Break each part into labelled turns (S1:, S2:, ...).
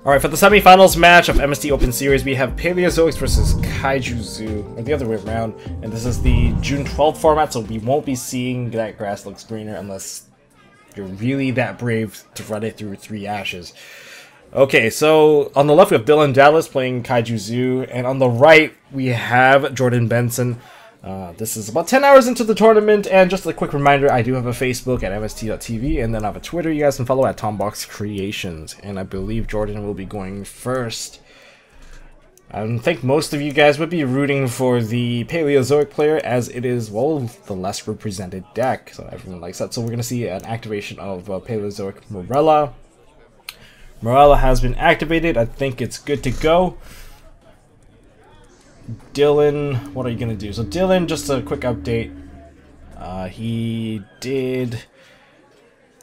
S1: Alright, for the semifinals match of MST Open Series, we have Paleozoic versus Kaiju Zoo, or the other way around, and this is the June 12th format, so we won't be seeing that grass looks greener unless you're really that brave to run it through 3 ashes. Okay, so on the left we have Imperium Duelist playing Kaiju Zoo, and on the right we have Jordan Benson. This is about 10 hours into the tournament, and just a quick reminder, I do have a Facebook at MST.TV, and then I have a Twitter you guys can follow at Tombox Creations, and I believe Jordan will be going first. I think most of you guys would be rooting for the Paleozoic player, as it is, well, the less represented deck, so everyone likes that. So we're going to see an activation of Paleozoic Morella. Morella has been activated, I think it's good to go. Dylan, what are you going to do? So Dylan, just a quick update. He did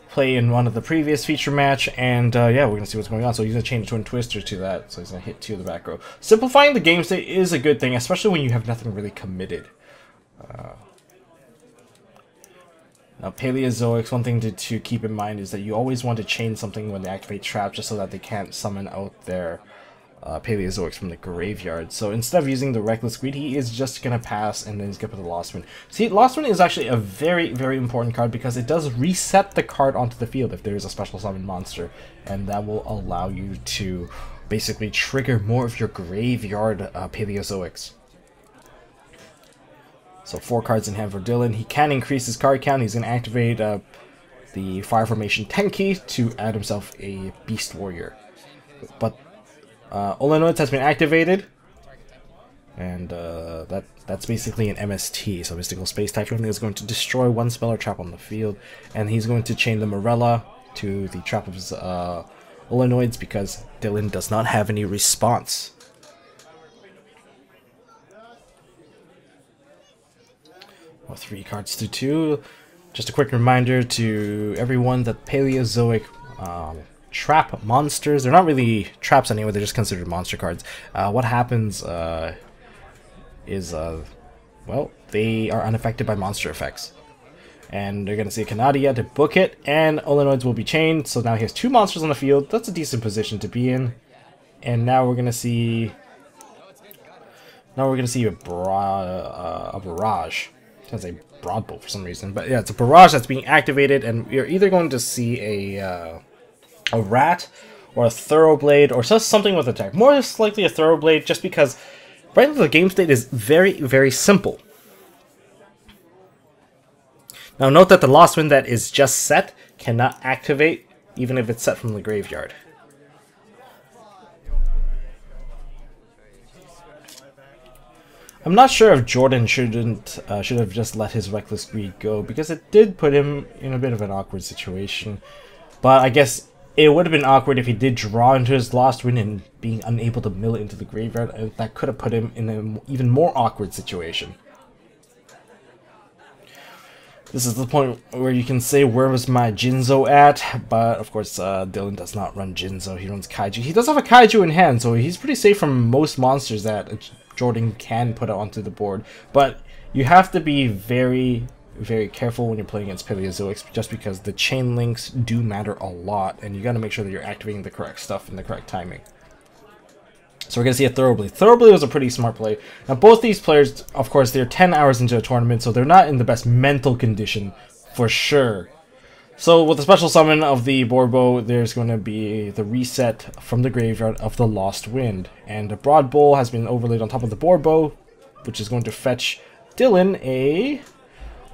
S1: play in one of the previous feature match, and yeah, we're going to see what's going on. So he's going to change Twin Twister to that, so he's going to hit 2 of the back row. Simplifying the game state is a good thing, especially when you have nothing really committed. Now Paleozoics, one thing to keep in mind is that you always want to chain something when they activate traps, just so that they can't summon out their Paleozoics from the graveyard. So instead of using the Reckless Greed, he is just going to pass, and then he's going to put the Lost Wind. See, Lost Wind is actually a very, very important card because it does reset the card onto the field if there is a special summon monster, and that will allow you to basically trigger more of your graveyard Paleozoics. So 4 cards in hand for Dylan. He can increase his card count. He's going to activate the Fire Formation Tenki to add himself a Beast Warrior. But Olenoids has been activated, and that's basically an MST, so Mystical Space Typhoon is going to destroy 1 spell or trap on the field, and he's going to chain the Morella to the trap of his Olenoids because Dylan does not have any response. Well, 3 cards to 2. Just a quick reminder to everyone that Paleozoic trap monsters, they're not really traps anyway, they're just considered monster cards. What happens is, well, they are unaffected by monster effects. And they're going to see Canadia to book it, and Olenoids will be chained, so now he has 2 monsters on the field. That's a decent position to be in. And now we're going to see... a barrage. I was going to say Broadbolt for some reason, but yeah, it's a barrage that's being activated, and you're either going to see a rat or a Thoroughblade or just something with attack. More likely a Thoroughblade, just because right now the game state is very, very simple. Now note that the Lost Wind that is just set cannot activate even if it's set from the graveyard. I'm not sure if Jordan should have just let his Reckless Greed go, because it did put him in a bit of an awkward situation. But I guess it would have been awkward if he did draw into his Lost Wind and being unable to mill it into the graveyard, and that could have put him in an even more awkward situation. This is the point where you can say, where was my Jinzo at? But of course, Dylan does not run Jinzo, he runs Kaiju. He does have a Kaiju in hand, so he's pretty safe from most monsters that Jordan can put onto the board. But you have to be very, very careful when you're playing against Paleozoics, just because the chain links do matter a lot, and you got to make sure that you're activating the correct stuff in the correct timing. So we're going to see a Thoroughblade. Thoroughblade was a pretty smart play. Now both these players, of course, they're 10 hours into a tournament, so they're not in the best mental condition for sure. So with the special summon of the Borbo, there's going to be the reset from the graveyard of the Lost Wind, and the Broad Bowl has been overlaid on top of the Borbo, which is going to fetch Dylan a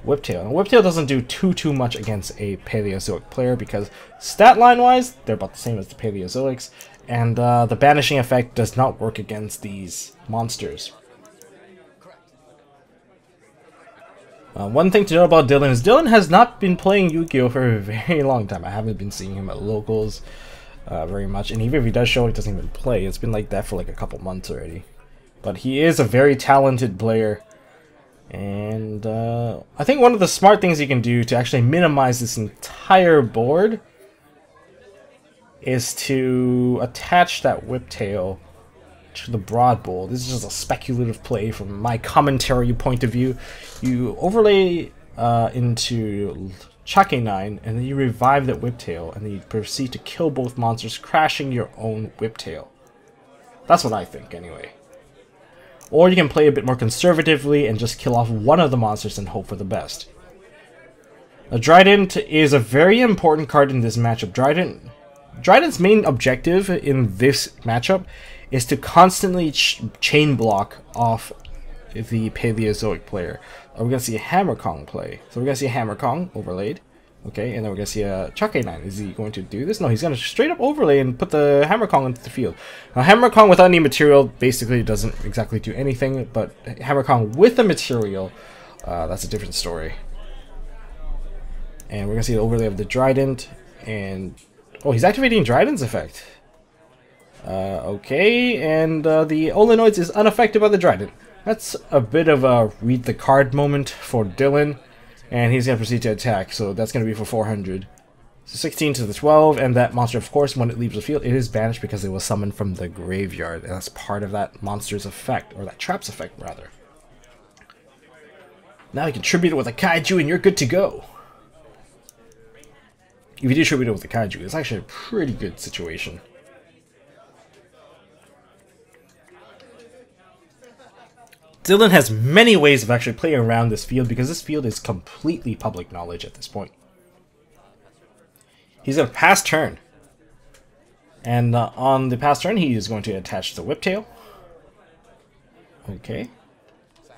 S1: Whiptail. And Whiptail doesn't do too much against a Paleozoic player because stat line wise they're about the same as the Paleozoics, and the banishing effect does not work against these monsters. One thing to know about Dylan is Dylan has not been playing Yu-Gi-Oh for a very long time. I haven't been seeing him at locals very much, and even if he does show, he doesn't even play. It's been like that for like a couple months already. But he is a very talented player. And I think one of the smart things you can do to actually minimize this entire board is to attach that Whiptail to the Broad Bowl. This is just a speculative play from my commentary point of view. You overlay into Chake-9, and then you revive that Whiptail, and then you proceed to kill both monsters, crashing your own Whiptail. That's what I think, anyway. Or you can play a bit more conservatively and just kill off one of the monsters and hope for the best. A Trident is a very important card in this matchup. Trident's main objective in this matchup is to constantly chain block off the Paleozoic player. We're going to see a Hammer Kong play. So we're going to see a Hammer Kong overlaid. Okay, and then we're going to see a Chake-9. Is he going to do this? No, he's going to straight up overlay and put the Hammer Kong into the field. Now, Hammer Kong without any material basically doesn't exactly do anything, but Hammer Kong with a material, that's a different story. And we're going to see the overlay of the Trident, and... oh, he's activating Trident's effect. Okay, and the Olenoids is unaffected by the Trident. That's a bit of a read the card moment for Dylan. And he's going to proceed to attack, so that's going to be for 400. So 16 to the 12, and that monster, of course, when it leaves the field, it is banished because it was summoned from the graveyard. And that's part of that monster's effect, or that trap's effect, rather. Now you can tribute it with a Kaiju, and you're good to go. If you do tribute it with a Kaiju, it's actually a pretty good situation. Dylan has many ways of actually playing around this field because this field is completely public knowledge at this point. He's going to pass turn. And on the pass turn, he is going to attach the Whiptail. Okay.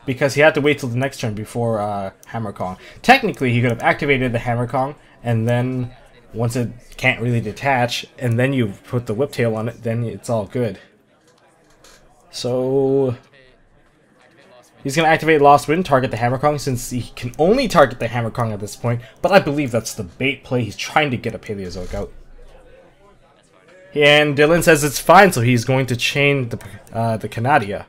S1: Because he had to wait till the next turn before Hammer Kong. Technically, he could have activated the Hammer Kong, and then once it can't really detach, and then you put the Whiptail on it, then it's all good. So... he's going to activate Lost Wind, target the Hammer Kong, since he can only target the Hammer Kong at this point. But I believe that's the bait play. He's trying to get a Paleozoic out. And Dylan says it's fine, so he's going to chain the Canadia.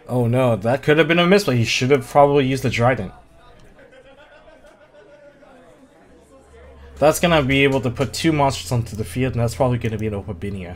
S1: Oh no, that could have been a misplay. He should have probably used the Trident. That's going to be able to put two monsters onto the field, and that's probably going to be an Opabinia.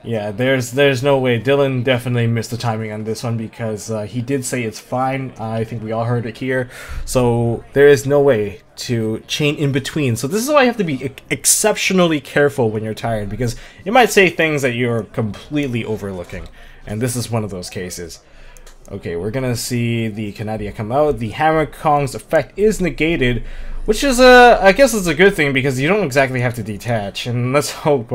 S1: Yeah, there's no way. Dylan definitely missed the timing on this one because he did say it's fine. I think we all heard it here. So there is no way to chain in between. So this is why you have to be exceptionally careful when you're tired, because it might say things that you're completely overlooking. And this is one of those cases. Okay, we're going to see the Canadia come out. The Hammer Kong's effect is negated, which is, I guess it's a good thing because you don't exactly have to detach. And let's hope...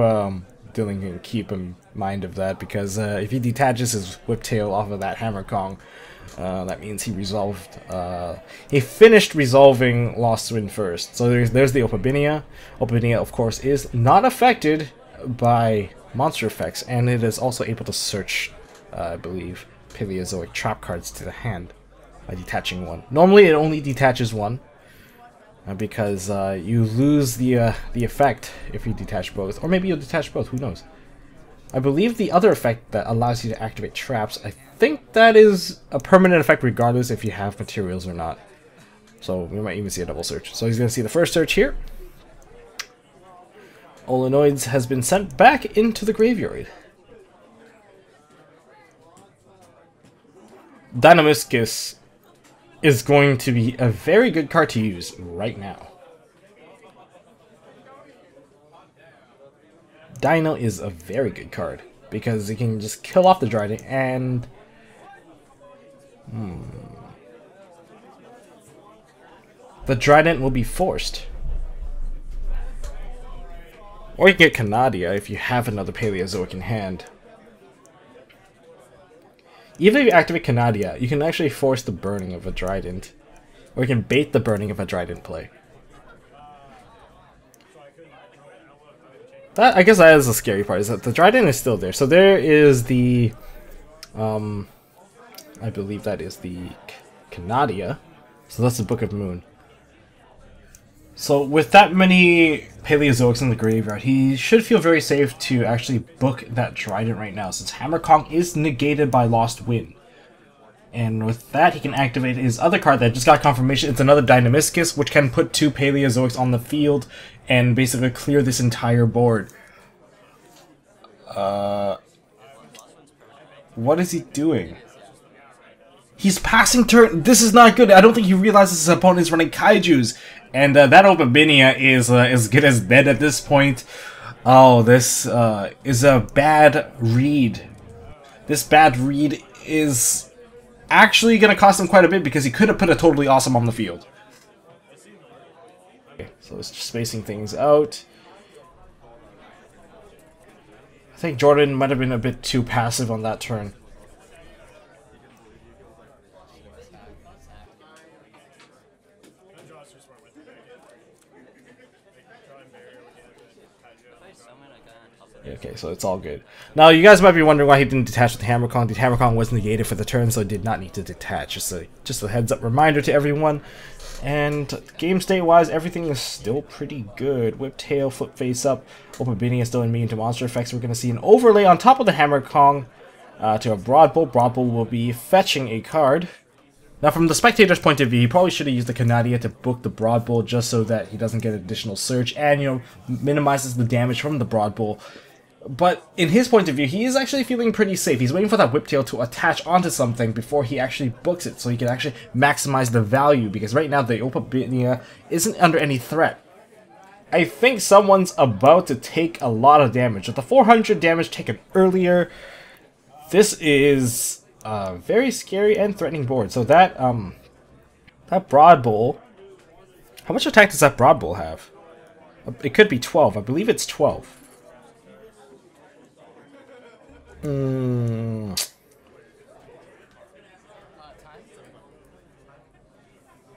S1: Dylan can keep in mind of that, because if he detaches his Whiptail off of that Hammer Kong, that means he resolved. He finished resolving Lost Wind first. So there's the Opabinia. Opabinia, of course, is not affected by monster effects, and it is also able to search, I believe, Paleozoic trap cards to the hand by detaching one. Normally, it only detaches one. Because you lose the effect if you detach both. Or maybe you'll detach both, who knows. I believe the other effect that allows you to activate traps, I think that is a permanent effect regardless if you have materials or not. So we might even see a double search. So he's going to see the first search here. Olenoids has been sent back into the graveyard. Dynamiscus is going to be a very good card to use right now. Dino is a very good card because it can just kill off the Trident and... the Trident will be forced. Or you can get Canadia if you have another Paleozoic in hand. Even if you activate Canadia, you can actually force the burning of a Trident. Or you can bait the burning of a Trident play. That, I guess that is the scary part, is that the Trident is still there. So there is the... I believe that is the Canadia. So that's the Book of Moon. So with that many Paleozoics in the graveyard, he should feel very safe to actually book that Trident right now, since Hammer Kong is negated by Lost Wind. And with that, he can activate his other card that just got confirmation. It's another Dynamiscus, which can put two Paleozoics on the field and basically clear this entire board. What is he doing? He's passing turn. This is not good. I don't think he realizes his opponent is running Kaijus. And that Opabinia is as good as dead at this point. Oh, this is a bad read. This bad read is actually going to cost him quite a bit because he could have put a totally awesome on the field. Okay, so it's just spacing things out. I think Jordan might have been a bit too passive on that turn. Okay, so it's all good. Now, you guys might be wondering why he didn't detach with the Hammer Kong. The Hammer Kong was negated for the turn, so it did not need to detach. Just a heads-up reminder to everyone. And game state-wise, everything is still pretty good. Whip Tail, Flip Face Up, Opabinia is still immune to monster effects. We're going to see an overlay on top of the Hammer Kong to a Broad Bull. Broad Bull will be fetching a card. Now, from the spectator's point of view, he probably should have used the Canadia to book the Broad Bull just so that he doesn't get additional surge and, you know, minimizes the damage from the Broad Bull. But in his point of view, he is actually feeling pretty safe. He's waiting for that Whiptail to attach onto something before he actually books it, so he can actually maximize the value, because right now the Opabinia isn't under any threat. I think someone's about to take a lot of damage. With the 400 damage taken earlier, this is a very scary and threatening board. So that that Broad Bull, how much attack does that Broad Bull have? It could be 12. I believe it's 12.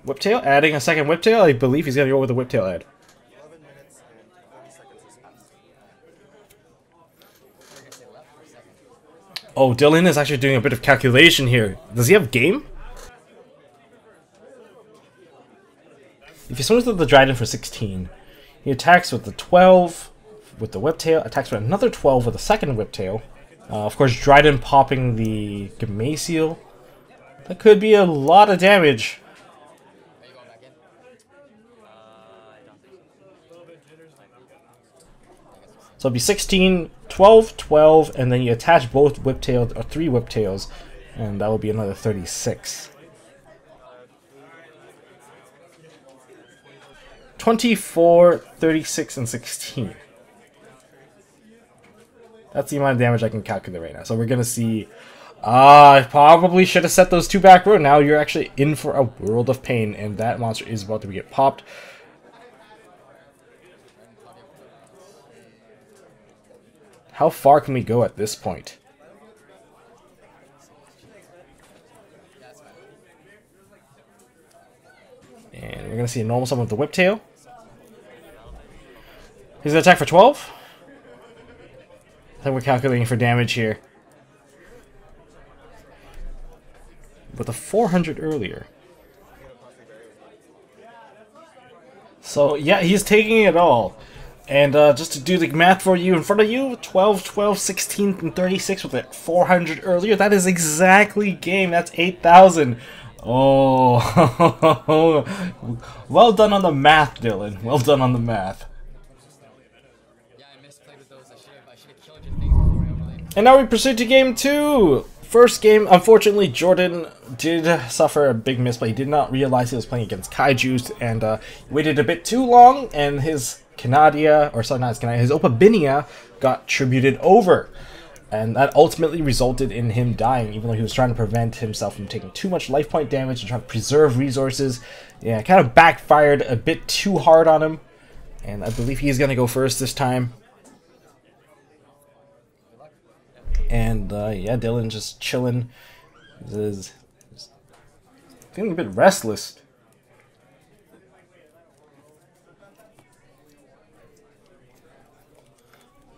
S1: Whiptail? Adding a second Whiptail? I believe he's going to go with a Whiptail add. Oh, Dylan is actually doing a bit of calculation here. Does he have game? If he swings with the Dryden for 16, he attacks with the 12 with the Whiptail, attacks with another 12 with a second Whiptail. Of course, Dryden popping the Gamasiel. That could be a lot of damage. So it'll be 16, 12, 12, and then you attach both Whiptails, or 3 Whiptails, and that will be another 36. 24, 36, and 16. That's the amount of damage I can calculate right now. So we're going to see... I probably should have set those 2 back row. Now you're actually in for a world of pain, and that monster is about to get popped. How far can we go at this point? And we're going to see a normal summon with the Whiptail. He's going to attack for 12. I think we're calculating for damage here. With a 400 earlier. So, yeah, he's taking it all. And just to do the math for you in front of you, 12, 12, 16, and 36 with that 400 earlier, that is exactly game. That's 8,000. Oh, well done on the math, Dylan. Well done on the math. And now we proceed to game 2. First game, unfortunately, Jordan did suffer a big miss, but he did not realize he was playing against Kaijus, and waited a bit too long, and his Canadia, or sorry, not his Canadia, his Opabinia got tributed over. And that ultimately resulted in him dying, even though he was trying to prevent himself from taking too much life point damage and trying to preserve resources. Yeah, it kind of backfired a bit too hard on him, and I believe he's going to go first this time. And yeah, Dylan just chilling. He's feeling a bit restless.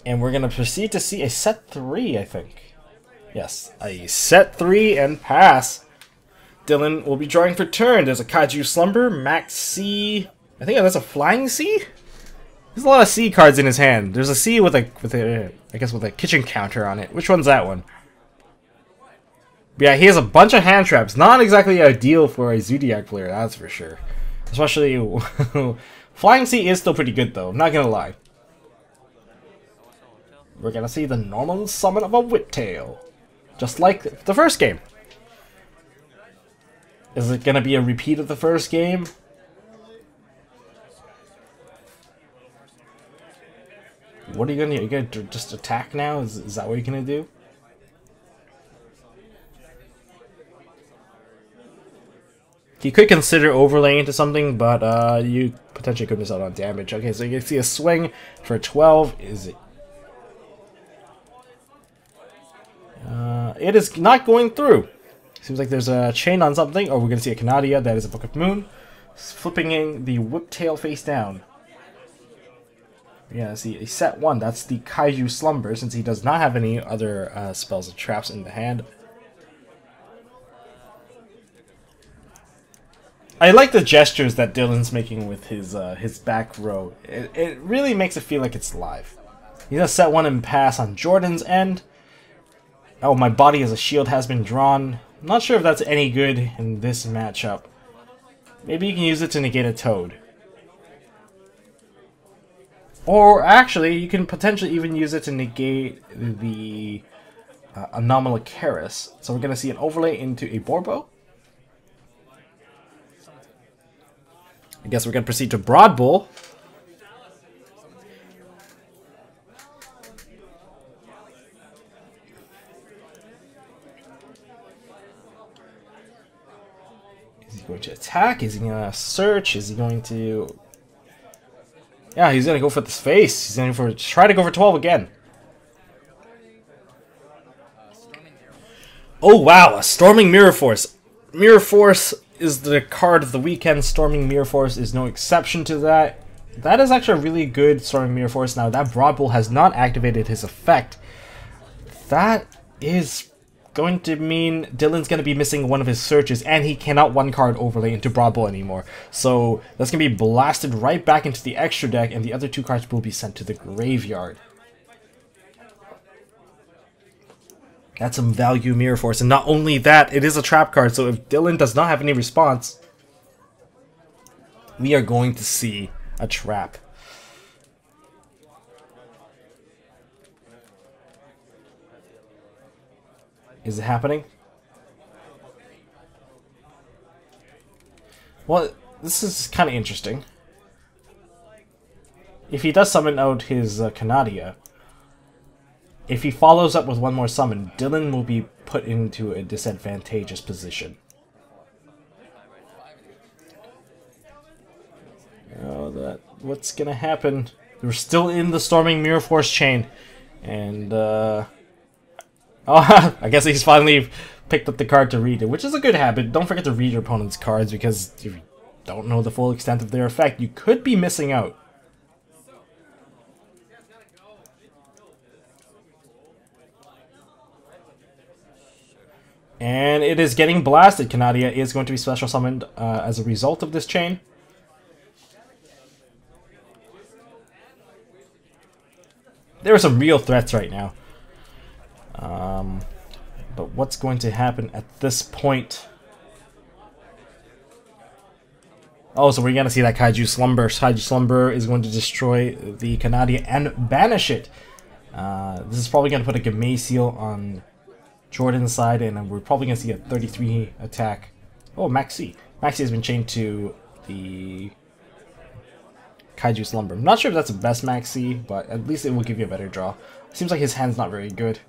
S1: And we're going to proceed to see a set 3, I think. Yes, a set 3 and pass. Dylan will be drawing for turn. There's a Kaiju Slumber, Max C. I think that's a Flying C? There's a lot of C cards in his hand. There's a C with a I guess with a kitchen counter on it. Which one's that one? But yeah, he has a bunch of hand traps. Not exactly ideal for a Zodiac player, that's for sure. Especially Flying C is still pretty good though, I'm not gonna lie. we're gonna see the normal summon of a whiptail. Just like the first game. Is it gonna be a repeat of the first game? What are you gonna do? Are you gonna just attack now? Is that what you're gonna do? You could consider overlaying into something, but you potentially could miss out on damage. Okay, so you can see a swing for 12. Is it? It is not going through. Seems like there's a chain on something. Or we're going to see a Canadia. That is a Book of Moon. Flipping in the whiptail face down. Yeah, see a set 1. That's the Kaiju Slumber, since he does not have any other spells and traps in the hand. I like the gestures that Dylan's making with his back row. It really makes it feel like it's live. He's gonna set 1 and pass on Jordan's end. Oh, my body as a shield has been drawn. I'm not sure if that's any good in this matchup. Maybe you can use it to negate a Toad. Or actually, you can potentially even use it to negate the Anomalocaris. So we're gonna see an overlay into a Borbo. I guess we're going to proceed to Broad Bull. Is he going to attack? Is he going to search? Is he going to... Yeah, he's going to go for this face. He's going to try to go for 12 again. Oh wow, a Storming Mirror Force. Mirror Force is the card of the weekend. Storming Mirror Force is no exception to that. That is actually a really good Storming Mirror Force. Now, that Broad Bull has not activated his effect. That is going to mean Dylan's going to be missing one of his searches, and he cannot one-card overlay into Broad Bull anymore. So that's going to be blasted right back into the extra deck, and the other 2 cards will be sent to the graveyard. That's some value Mirror Force, and not only that, it is a trap card, so if Dylan does not have any response, we are going to see a trap. Is it happening? Well, this is kind of interesting. If he does summon out his Canadia, if he follows up with one more summon, Dylan will be put into a disadvantageous position. Oh, what's gonna happen? We're still in the Storming Mirror Force chain, and oh, I guess he's finally picked up the card to read it, which is a good habit. Don't forget to read your opponent's cards, because if you don't know the full extent of their effect, you could be missing out. And it is getting blasted. Canadia is going to be special summoned as a result of this chain. There are some real threats right now. But what's going to happen at this point? Oh, so we're going to see that Kaiju Slumber. Kaiju Slumber is going to destroy the Canadia and banish it. This is probably going to put a Gamay on Jordan's side, and we're probably going to see a 33 attack. Oh, Maxi. Maxi has been chained to the Kaiju Slumber. I'm not sure if that's the best Maxi, but at least it will give you a better draw. Seems like his hand's not very good.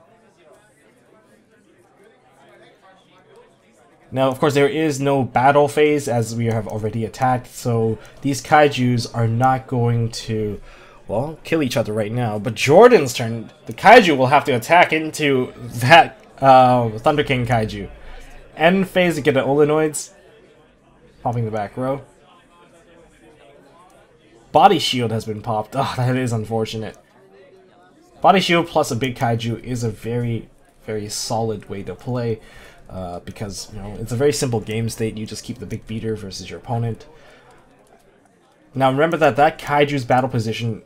S1: Now, of course, there is no battle phase, as we have already attacked, so these Kaijus are not going to, well, kill each other right now. But Jordan's turn, the Kaiju will have to attack into that Thunder King Kaiju. End phase to get the Olenoids. Popping the back row. Body Shield has been popped. Oh, that is unfortunate. Body Shield plus a big Kaiju is a very, very solid way to play. Because, you know, it's a very simple game state. You just keep the big beater versus your opponent. Now remember that Kaiju's battle position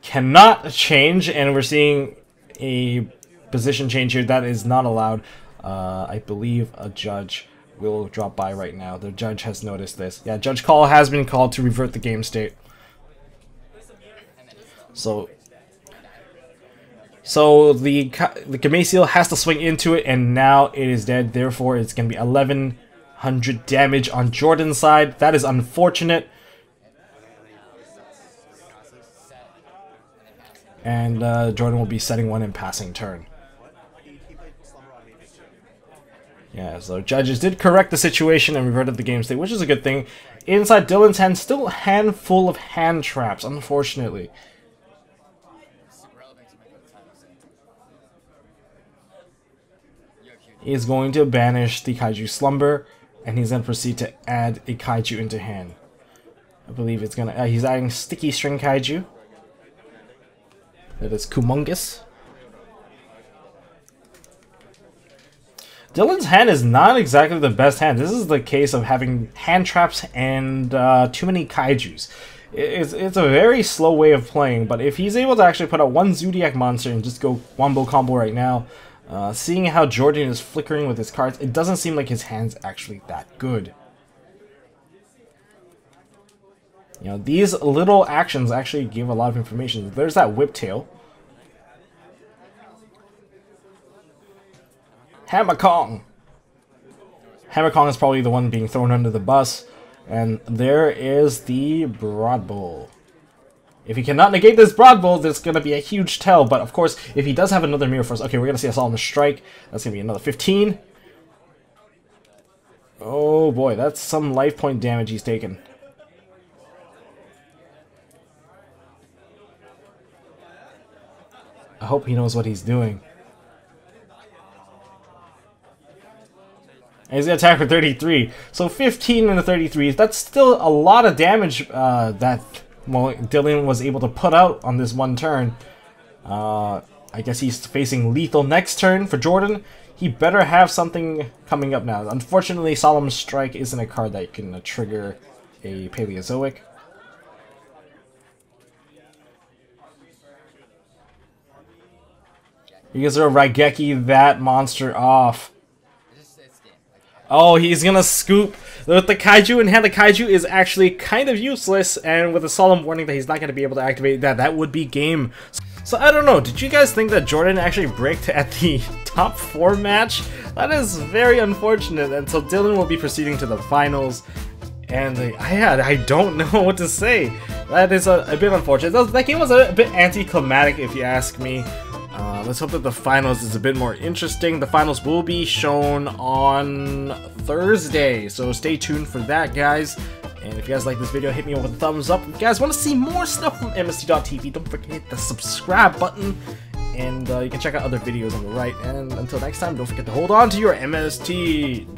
S1: cannot change, and we're seeing a position change here that is not allowed. I believe a judge will drop by right now. The judge has noticed this. Yeah, judge call has been called to revert the game state. So So the Gameciel has to swing into it, and now it is dead. Therefore, it's going to be 1100 damage on Jordan's side. That is unfortunate. And Jordan will be setting one in passing turn. Yeah, so judges did correct the situation and reverted the game state, which is a good thing. Inside Dylan's hand, still a handful of hand traps, unfortunately. He is going to banish the Kaiju Slumber, and he's going to proceed to add a Kaiju into hand. I believe it's going to... he's adding Sticky String Kaiju. That is Kumongous. Dylan's hand is not exactly the best hand. This is the case of having hand traps and too many Kaijus. It's a very slow way of playing, but if he's able to actually put out one Zodiac monster and just go wombo combo right now, seeing how Jordan is flickering with his cards, it doesn't seem like his hand's actually that good. You know, these little actions actually give a lot of information. There's that Whiptail. Hammer Kong! Hammer Kong is probably the one being thrown under the bus. And there is the Broad Bull. If he cannot negate this Broad Bull, there's going to be a huge tell. But of course, if he does have another Mirror Force... Okay, we're going to see a Solemn Strike. That's going to be another 15. Oh boy, that's some life point damage he's taken. I hope he knows what he's doing. And he's going to attack for 33. So 15 into 33. That's still a lot of damage that Dylan was able to put out on this one turn. I guess he's facing lethal next turn for Jordan. He better have something coming up now. Unfortunately, Solemn Strike isn't a card that can trigger a Paleozoic. You guys are Raigeki that monster off. Oh, he's gonna scoop. With the Kaiju in hand, the Kaiju is actually kind of useless, and with a solemn warning that he's not gonna be able to activate that would be game. So I don't know, did you guys think that Jordan actually bricked at the top 4 match? That is very unfortunate, and so Dylan will be proceeding to the finals. And I don't know what to say. That is a bit unfortunate. That game was a bit anticlimactic if you ask me. Let's hope that the finals is a bit more interesting. The finals will be shown on Thursday, so stay tuned for that, guys. And if you guys like this video, hit me with a thumbs up. If you guys want to see more stuff from MST.TV, don't forget to hit the subscribe button. And you can check out other videos on the right. And until next time, don't forget to hold on to your MST.TV.